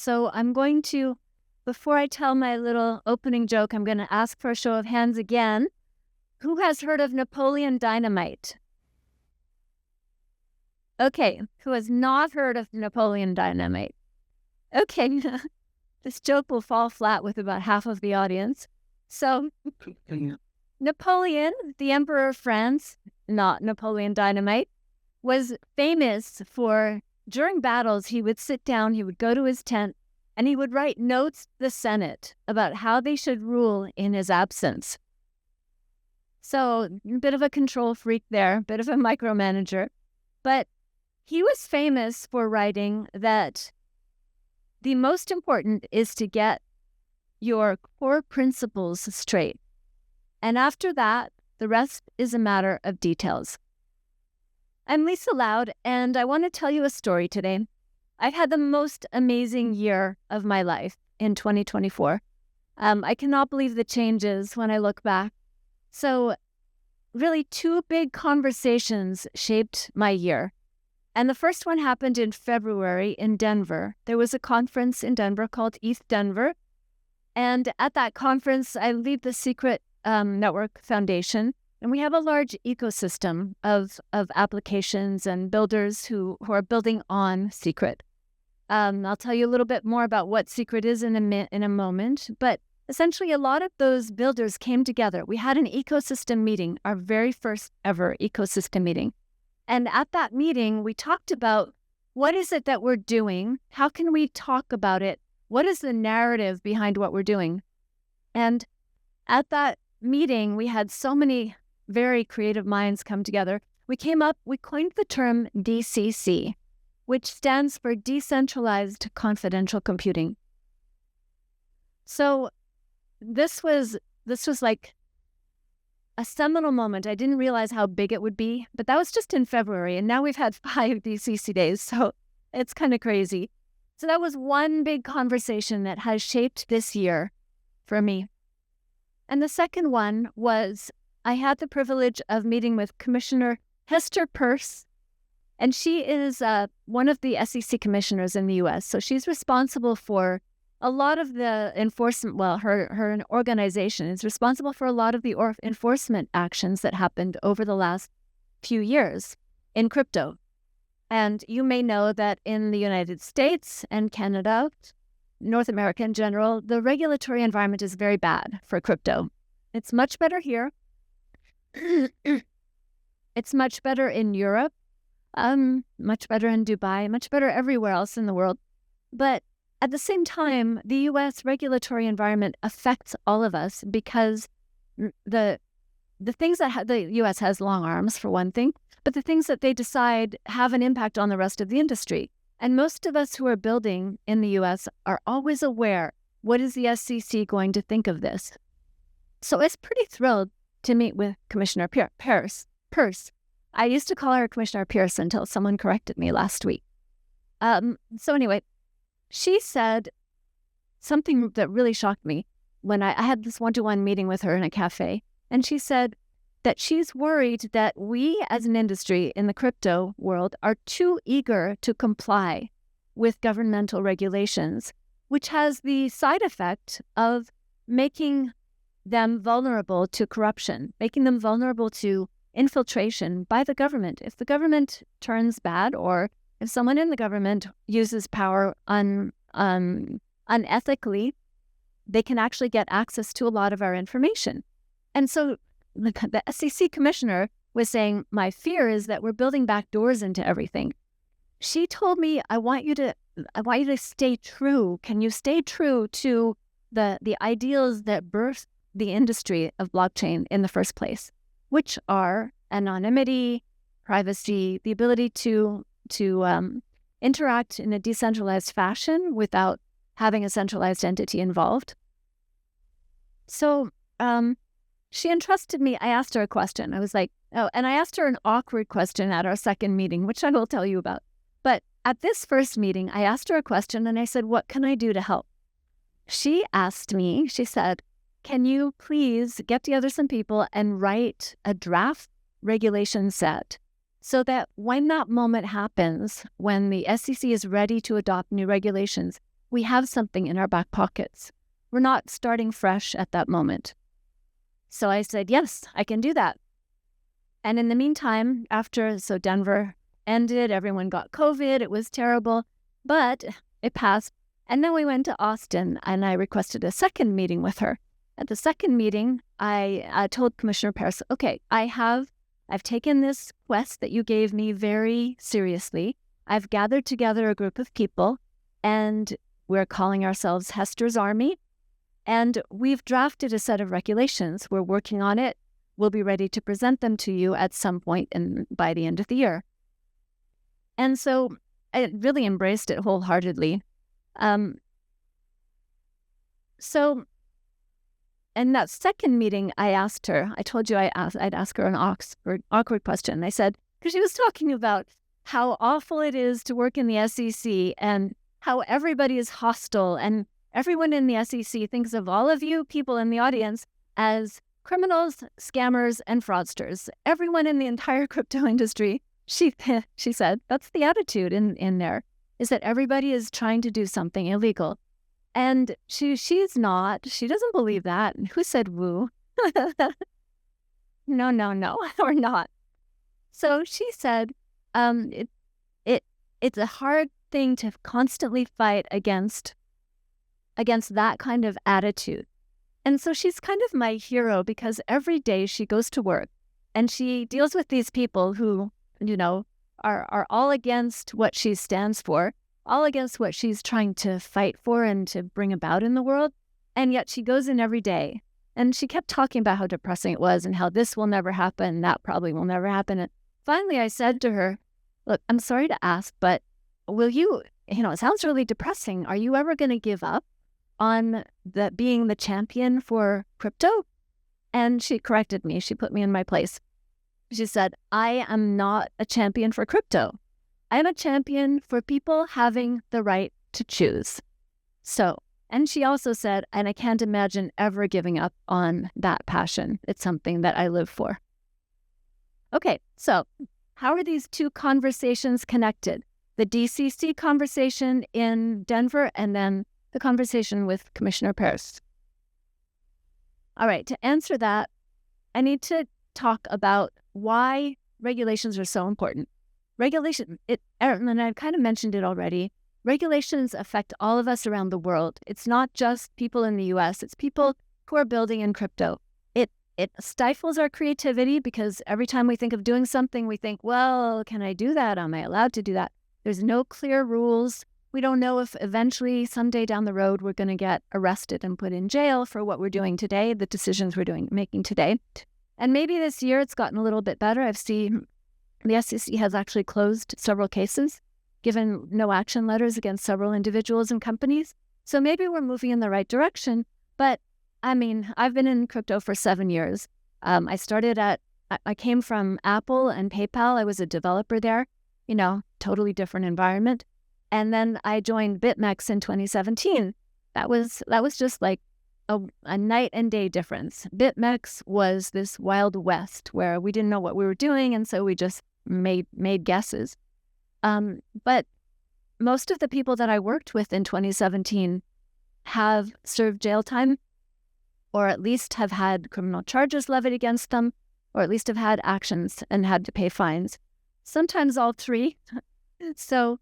So before I tell my little opening joke, I'm going to ask for a show of hands again. Who has heard of Napoleon Dynamite? Okay, who has not heard of Napoleon Dynamite? Okay, this joke will fall flat with about half of the audience. So, Napoleon, the Emperor of France, not Napoleon Dynamite, was famous for, during battles, he would sit down, he would go to his tent, and he would write notes to the Senate about how they should rule in his absence. So, a bit of a control freak there, a bit of a micromanager. But he was famous for writing that the most important is to get your core principles straight. And after that, the rest is a matter of details. I'm Lisa Loud, and I want to tell you a story today. I've had the most amazing year of my life in 2024. I cannot believe the changes when I look back. So really, two big conversations shaped my year. And the first one happened in February in Denver. There was a conference in Denver called East Denver. And at that conference, I lead the Secret Network Foundation. And we have a large ecosystem of applications and builders who are building on Secret. I'll tell you a little bit more about what Secret is in a moment. But essentially, a lot of those builders came together. We had an ecosystem meeting, our very first ever ecosystem meeting. And at that meeting, we talked about what is it that we're doing? How can we talk about it? What is the narrative behind what we're doing? And at that meeting, we had so many very creative minds come together. We coined the term DeCC, which stands for Decentralized Confidential Computing. So this was like a seminal moment. I didn't realize how big it would be, but that was just in February, and now we've had 5 DCC days, so it's kind of crazy. So that was one big conversation that has shaped this year for me. And the second one was I had the privilege of meeting with Commissioner Hestor Pierce, and she is one of the SEC commissioners in the U.S., so she's responsible for a lot of the enforcement, her organization is responsible for a lot of the enforcement actions that happened over the last few years in crypto. And you may know that in the United States and Canada, North America in general, the regulatory environment is very bad for crypto. It's much better here. It's much better in Europe, much better in Dubai, much better everywhere else in the world. But at the same time, the U.S. regulatory environment affects all of us because the things that the U.S. has long arms, for one thing, but the things that they decide have an impact on the rest of the industry. And most of us who are building in the U.S. are always aware, what is the SEC going to think of this? So I was pretty thrilled to meet with Commissioner Pierce. I used to call her Commissioner Pierce until someone corrected me last week. So anyway, she said something that really shocked me when I had this one-to-one meeting with her in a cafe. And she said that she's worried that we as an industry in the crypto world are too eager to comply with governmental regulations, which has the side effect of making them vulnerable to corruption, making them vulnerable to infiltration by the government. If the government turns bad, or if someone in the government uses power unethically, they can actually get access to a lot of our information. And so the SEC commissioner was saying, my fear is that we're building back doors into everything. She told me, I want you to stay true. Can you stay true to the ideals that birthed the industry of blockchain in the first place, which are anonymity, privacy, the ability to interact in a decentralized fashion without having a centralized entity involved. So she entrusted me. I asked her a question. I was like, and I asked her an awkward question at our second meeting, which I will tell you about. But at this first meeting, I asked her a question and I said, what can I do to help? She asked me, she said, can you please get together some people and write a draft regulation set so that when that moment happens, when the SEC is ready to adopt new regulations, we have something in our back pockets. We're not starting fresh at that moment. So I said, yes, I can do that. And in the meantime, so Denver ended, everyone got COVID, it was terrible, but it passed. And then we went to Austin, and I requested a second meeting with her. At the second meeting, I told Commissioner Pierce, okay, I've taken this quest that you gave me very seriously. I've gathered together a group of people, and we're calling ourselves Hestor's Army, and we've drafted a set of regulations. We're working on it. We'll be ready to present them to you at some point by the end of the year. And so I really embraced it wholeheartedly. So in that second meeting, I asked her, I told you I'd ask her an awkward question. I said, because she was talking about how awful it is to work in the SEC and how everybody is hostile and everyone in the SEC thinks of all of you people in the audience as criminals, scammers, and fraudsters. Everyone in the entire crypto industry, she said, that's the attitude in there, is that everybody is trying to do something illegal. And she's not. She doesn't believe that. Who said woo? No, we're not. So she said, it's a hard thing to constantly fight against that kind of attitude. And so she's kind of my hero, because every day she goes to work and she deals with these people who, are all against what she stands for, all against what she's trying to fight for and to bring about in the world. And yet she goes in every day. And she kept talking about how depressing it was and how this will never happen, that probably will never happen. And finally I said to her, look, I'm sorry to ask, but will you, it sounds really depressing. Are you ever going to give up on being the champion for crypto? And she corrected me. She put me in my place. She said, I am not a champion for crypto. I am a champion for people having the right to choose. So, and she also said, and I can't imagine ever giving up on that passion. It's something that I live for. Okay, so how are these two conversations connected? The DeCC conversation in Denver and then the conversation with Commissioner Pierce. All right, to answer that, I need to talk about why regulations are so important. And I've kind of mentioned it already, regulations affect all of us around the world. It's not just people in the US, it's people who are building in crypto. It stifles our creativity, because every time we think of doing something, we think, well, can I do that? Am I allowed to do that? There's no clear rules. We don't know if eventually, someday down the road, we're going to get arrested and put in jail for what we're doing today, the decisions we're making today. And maybe this year it's gotten a little bit better. I've seen the SEC has actually closed several cases, given no action letters against several individuals and companies. So maybe we're moving in the right direction. But I mean, I've been in crypto for 7 years. I came from Apple and PayPal. I was a developer there, totally different environment. And then I joined BitMEX in 2017. That was just like a night and day difference. BitMEX was this Wild West where we didn't know what we were doing, and so we just made guesses. But most of the people that I worked with in 2017 have served jail time, or at least have had criminal charges levied against them, or at least have had actions and had to pay fines. Sometimes all three. So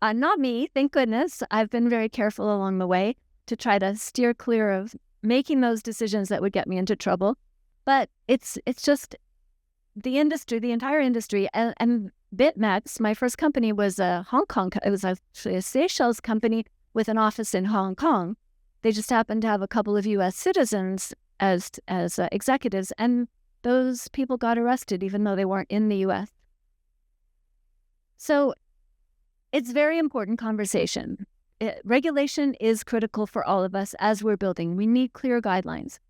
not me, thank goodness. I've been very careful along the way to try to steer clear of making those decisions that would get me into trouble. But it's just the industry, the entire industry, and BitMEX, my first company, was a Hong Kong. It was actually a Seychelles company with an office in Hong Kong. They just happened to have a couple of U.S. citizens as executives, and those people got arrested even though they weren't in the U.S. So it's very important conversation. Regulation is critical for all of us as we're building. We need clear guidelines.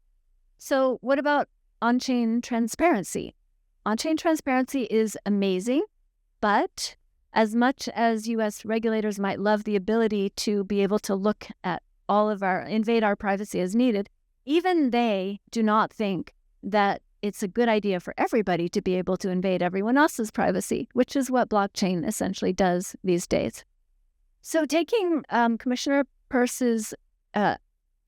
So what about on-chain transparency? On-chain transparency is amazing, but as much as U.S. regulators might love the ability to be able to look at invade our privacy as needed, even they do not think that it's a good idea for everybody to be able to invade everyone else's privacy, which is what blockchain essentially does these days. So taking Commissioner Pierce's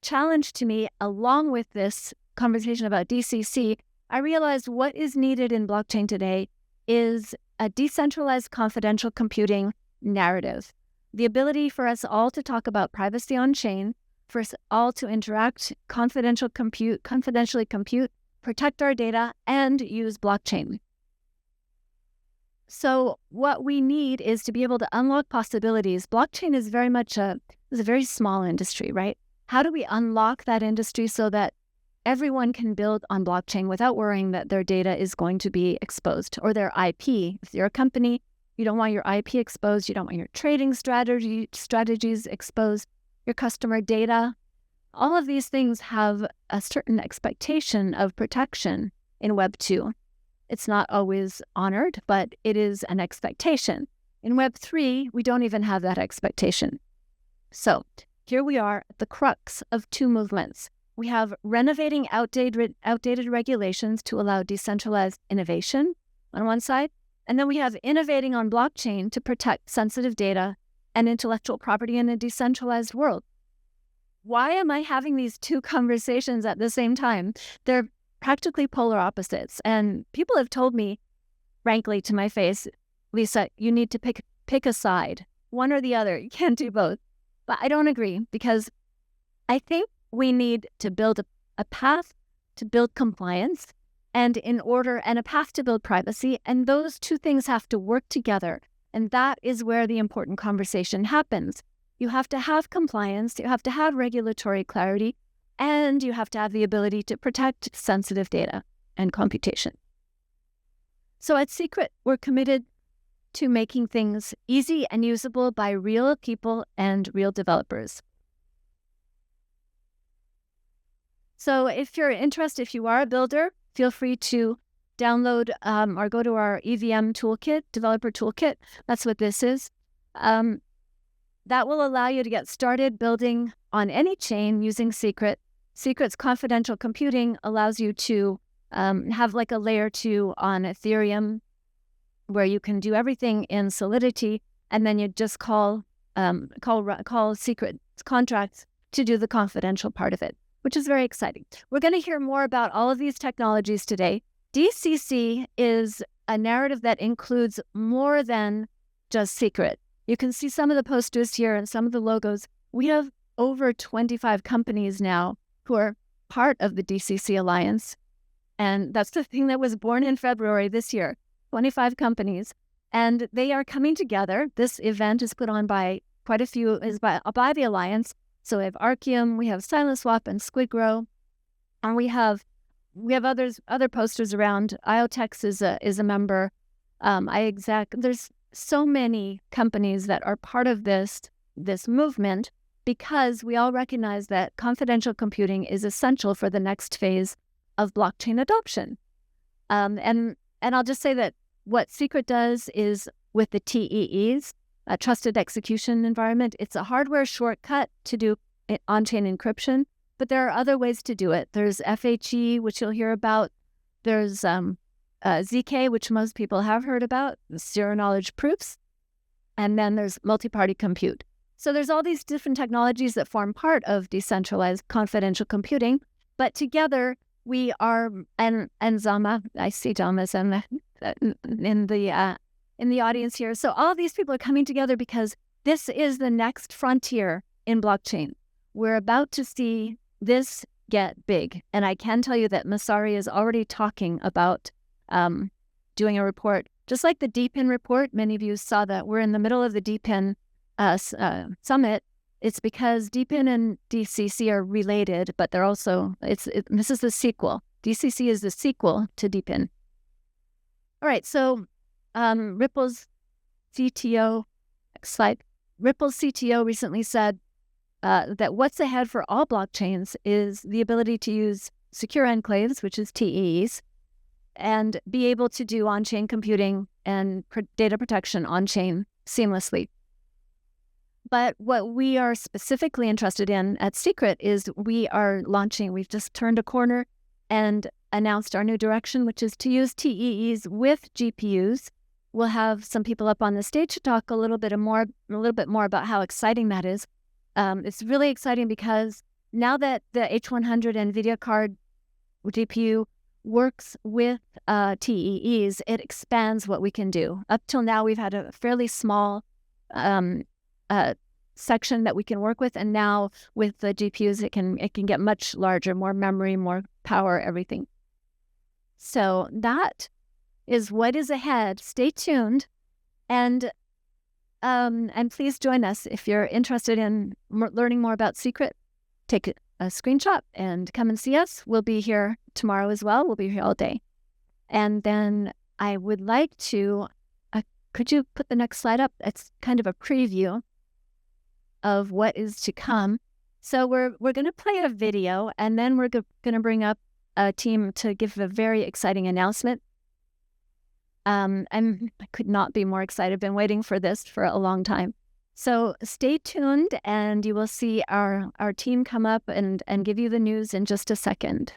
challenge to me, along with this conversation about DCC, I realized what is needed in blockchain today is a decentralized confidential computing narrative. The ability for us all to talk about privacy on chain, for us all to interact, confidentially compute, protect our data, and use blockchain. So what we need is to be able to unlock possibilities. Blockchain is very much a very small industry, right? How do we unlock that industry so that everyone can build on blockchain without worrying that their data is going to be exposed, or their IP? If you're a company, you don't want your IP exposed, you don't want your trading strategies exposed, your customer data. All of these things have a certain expectation of protection in Web 2. It's not always honored, but it is an expectation. In Web 3, we don't even have that expectation. So here we are at the crux of two movements. We have renovating outdated regulations to allow decentralized innovation on one side, and then we have innovating on blockchain to protect sensitive data and intellectual property in a decentralized world. Why am I having these two conversations at the same time? They're practically polar opposites. And people have told me, frankly, to my face, Lisa, you need to pick a side, one or the other. You can't do both. But I don't agree, because I think we need to build a path to build compliance and a path to build privacy. And those two things have to work together. And that is where the important conversation happens. You have to have compliance, you have to have regulatory clarity, and you have to have the ability to protect sensitive data and computation. So at Secret, we're committed to making things easy and usable by real people and real developers. So if you're interested, if you are a builder, feel free to download or go to our EVM toolkit, developer toolkit. That's what this is. That will allow you to get started building on any chain using Secret. Secret's confidential computing allows you to have like a layer 2 on Ethereum, where you can do everything in Solidity, and then you just call Secret contracts to do the confidential part of it, which is very exciting. We're going to hear more about all of these technologies today. DCC is a narrative that includes more than just Secret. You can see some of the posters here and some of the logos. We have over 25 companies now who are part of the DCC Alliance. And that's the thing that was born in February this year, 25 companies. And they are coming together. This event is put on by quite a few, by the Alliance. So we have Archeum, we have SilentSwap and SquidGrow, and we have other posters around. IoTex is a member. There's so many companies that are part of this movement, because we all recognize that confidential computing is essential for the next phase of blockchain adoption. And I'll just say that what Secret does is with the TEEs, a trusted execution environment, it's a hardware shortcut to do on-chain encryption, but there are other ways to do it. There's FHE, which you'll hear about. There's ZK, which most people have heard about, zero-knowledge proofs. And then there's multi-party compute. So there's all these different technologies that form part of decentralized confidential computing, but together we are, and Zama, I see Zama's in the audience here. So all of these people are coming together because this is the next frontier in blockchain. We're about to see this get big. And I can tell you that Masari is already talking about doing a report, just like the DePIN report. Many of you saw that. We're in the middle of the DePIN summit. It's because DePIN and DCC are related, but they're also, this is the sequel. DCC is the sequel to DePIN. All right, so Ripple's CTO, next slide. Ripple's CTO recently said that what's ahead for all blockchains is the ability to use secure enclaves, which is TEEs, and be able to do on-chain computing and data protection on-chain seamlessly. But what we are specifically interested in at Secret is we've just turned a corner and announced our new direction, which is to use TEEs with GPUs. We'll have some people up on the stage to talk a little bit more about how exciting that is. It's really exciting because now that the H100 NVIDIA card GPU works with TEEs, it expands what we can do. Up till now, we've had a fairly small section that we can work with, and now with the GPUs, it can get much larger, more memory, more power, everything. So that is what is ahead. Stay tuned, and please join us if you're interested in learning more about Secret. Take a screenshot and come and see us. We'll be here tomorrow as well. We'll be here all day. And then I would like to, could you put the next slide up? It's kind of a preview of what is to come. So we're going to play a video, and then we're going to bring up a team to give a very exciting announcement. I could not be more excited. I've been waiting for this for a long time. So stay tuned, and you will see our team come up and give you the news in just a second.